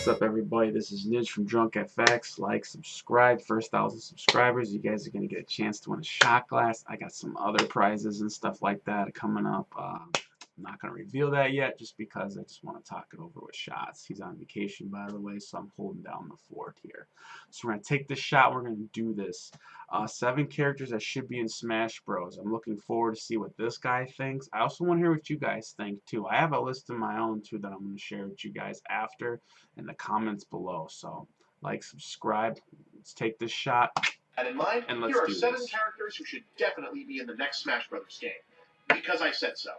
What's up, everybody? This is Nidge from DRUNKFX. Like, subscribe. First 1,000 subscribers, you guys are going to get a chance to win a shot glass. I got some other prizes and stuff like that coming up. I'm not going to reveal that yet just because I just want to talk it over with Shots. He's on vacation, by the way, so I'm holding down the fort here. So we're going to take this shot. We're going to do this. 7 characters that should be in Smash Bros. I'm looking forward to see what this guy thinks. I also want to hear what you guys think, too. I have a list of my own, too, that I'm going to share with you guys after in the comments below. So, like, subscribe. Let's take this shot. And in mind, and let's here are do 7 this. characters who should definitely be in the next Smash Brothers game. Because I said so.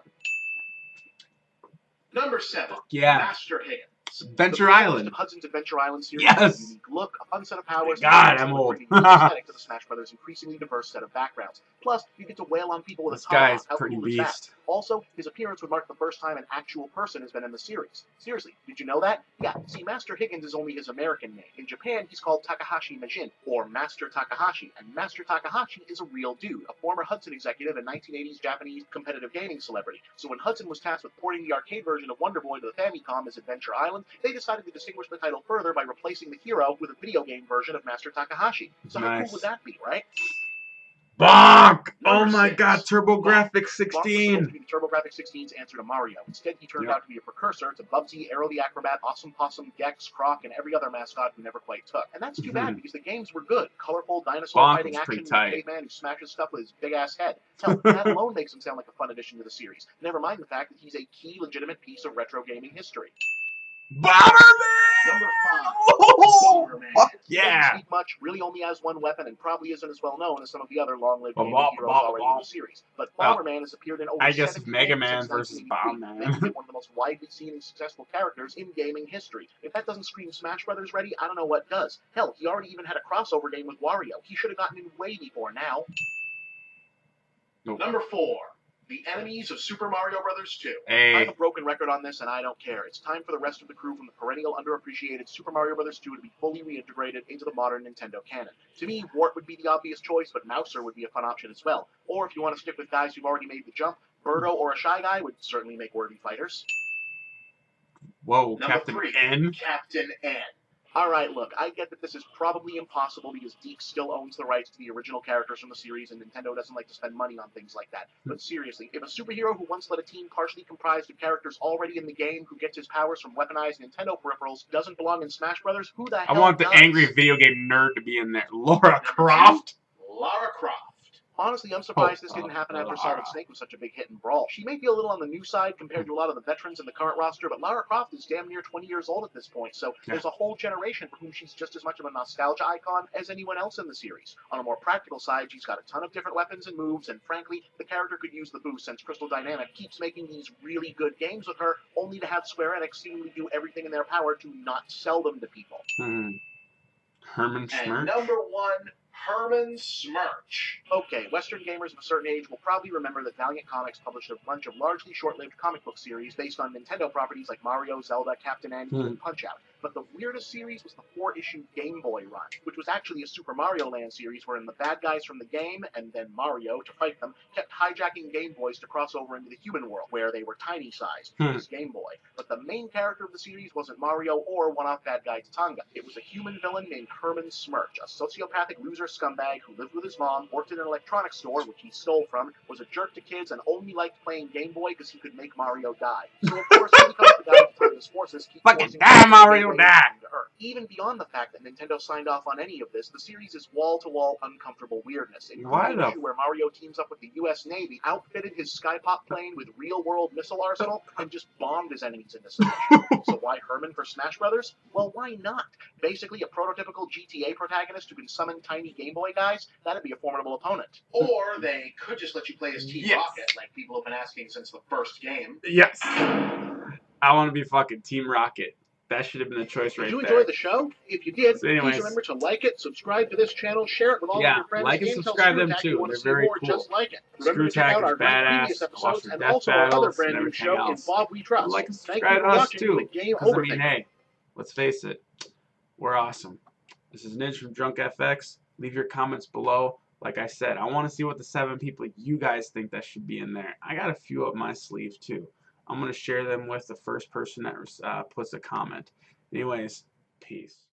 Number 7. Yeah. Master Higgins. Adventure Island. Hudson's Adventure Island series. Yes. A unique look, a fun set of powers. God, I'm old. Aesthetic to the Smash Brothers' increasingly diverse set of backgrounds. Plus, you get to wail on people with This a ton. guy's How pretty cool is that? beast. Also, his appearance would mark the first time an actual person has been in the series. Seriously, did you know that? Yeah, see, Master Higgins is only his American name. In Japan, he's called Takahashi Majin, or Master Takahashi, and Master Takahashi is a real dude, a former Hudson executive and 1980s Japanese competitive gaming celebrity. So when Hudson was tasked with porting the arcade version of Wonder Boy to the Famicom as Adventure Island, they decided to distinguish the title further by replacing the hero with a video game version of Master Takahashi. So how cool would that be, right? Bonk! Oh Number my 6. God, TurboGrafx 16! Bonk was supposed to be TurboGrafx 16's answer to Mario. Instead, he turned out to be a precursor to Bubsy, Arrow the Acrobat, Awesome Possum, Gex, Croc, and every other mascot who never quite took. And that's too bad, because the games were good. Colorful, dinosaur-fighting action with a caveman who smashes stuff with his big-ass head. Hell, that alone makes him sound like a fun addition to the series. Never mind the fact that he's a key, legitimate piece of retro gaming history. Bomberman! Number 5. Oh, Bomberman. fuck He yeah! doesn't speak much, really only has one weapon, and probably isn't as well known as some of the other long-lived gaming heroes already in the series. But Bomberman has appeared in over 70 Mega games Man since versus 1983, Bomberman. making him one of the most widely seen and successful characters in gaming history. If that doesn't scream Smash Brothers ready, I don't know what does. Hell, he already even had a crossover game with Wario. He should have gotten in way before now. Nope. Number 4. The enemies of Super Mario Bros. 2. Hey. I have a broken record on this, and I don't care. It's time for the rest of the crew from the perennial underappreciated Super Mario Bros. 2 to be fully reintegrated into the modern Nintendo canon. To me, Wart would be the obvious choice, but Mouser would be a fun option as well. Or if you want to stick with guys who've already made the jump, Birdo or a Shy Guy would certainly make worthy fighters. Whoa, Number Captain 3. N? Captain N. Alright, look, I get that this is probably impossible because Deke still owns the rights to the original characters from the series and Nintendo doesn't like to spend money on things like that. But seriously, if a superhero who once led a team partially comprised of characters already in the game who gets his powers from weaponized Nintendo peripherals doesn't belong in Smash Brothers, who the hell I want the does? angry video game nerd to be in there. Lara Croft? Lara Croft. Honestly, I'm surprised this didn't happen after Solid Snake was such a big hit in Brawl. She may be a little on the new side compared to a lot of the veterans in the current roster, but Lara Croft is damn near 20 years old at this point, so there's a whole generation for whom she's just as much of a nostalgia icon as anyone else in the series. On a more practical side, she's got a ton of different weapons and moves, and frankly, the character could use the boost since Crystal Dynamic keeps making these really good games with her, only to have Square Enix seemingly do everything in their power to not sell them to people. Herman Smirch? And number 1, Herman Smirch. Okay, Western gamers of a certain age will probably remember that Valiant Comics published a bunch of largely short-lived comic book series based on Nintendo properties like Mario, Zelda, Captain N, and Punch-Out! But the weirdest series was the 4-issue Game Boy run, which was actually a Super Mario Land series wherein the bad guys from the game, and then Mario, to fight them, kept hijacking Game Boys to cross over into the human world, where they were tiny-sized, this Game Boy. But the main character of the series wasn't Mario or one-off bad guy Tatanga. It was a human villain named Herman Smirch, a sociopathic loser scumbag who lived with his mom, worked in an electronics store, which he stole from, was a jerk to kids, and only liked playing Game Boy because he could make Mario die. So of course, he becomes the guy who Tatanga's forces keep forcing Mario die. Even beyond the fact that Nintendo signed off on any of this, the series is wall-to-wall uncomfortable weirdness. Including an issue where Mario teams up with the U.S. Navy, outfitted his Skypop plane with real-world missile arsenal, and just bombed his enemies into submission. So why Herman for Smash Brothers? Well, why not? Basically a prototypical GTA protagonist who can summon tiny Game Boy guys? That'd be a formidable opponent. Or they could just let you play as Team Rocket, like people have been asking since the first game. Yes. I want to be fucking Team Rocket. That should have been the choice right there. Did you enjoy the show? If you did, please remember to like it, subscribe to this channel, share it with all of your friends, like and subscribe them too. They're very cool. Just like it. Remember to check out our previous episodes and also our other brand new show, In Bob We Trust. Like and subscribe to us too. Because I mean, hey, let's face it, we're awesome. This is Nidge from DRUNKFX. Leave your comments below. Like I said, I want to see what the 7 people you guys think that should be in there. I got a few up my sleeve too. I'm going to share them with the first person that puts a comment. Anyways, Peace.